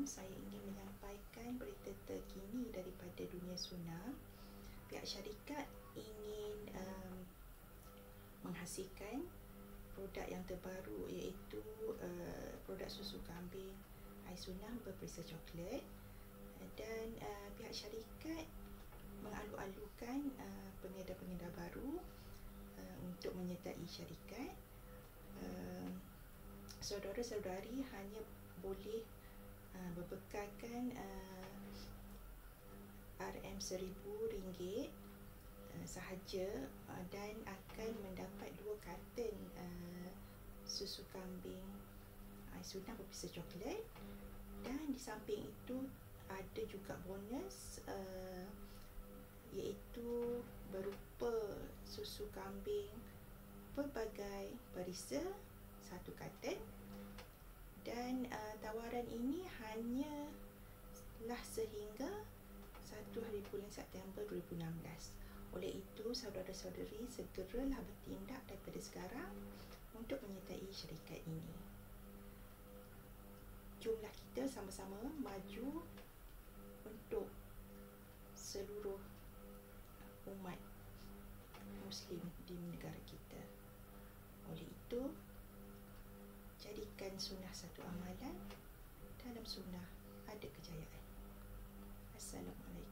Assalamualaikum. Saya ingin menyampaikan berita terkini daripada dunia sunnah. Pihak syarikat ingin menghasilkan produk yang terbaru, iaitu produk susu kambing ais sunnah berperisa coklat, dan pihak syarikat mengalu-alukan pengedar-pengedar baru untuk menyertai syarikat. Saudara-saudari hanya boleh berbekalkan RM1000 sahaja dan akan mendapat 2 karton susu kambing ais sunnah berperisa coklat. Dan di samping itu ada juga bonus, iaitu berupa susu kambing pelbagai perisa 1 karton. Dan tawaran ini hanyalah sehingga 1 hari bulan September 2016. Oleh itu, saudara-saudari segeralah bertindak daripada sekarang untuk menyertai syarikat ini. Jomlah kita sama-sama maju untuk seluruh umat Muslim di negara kita. Oleh itu, jadikan sunnah satu amalan. Dalam sunnah ada kejayaan. Assalamualaikum.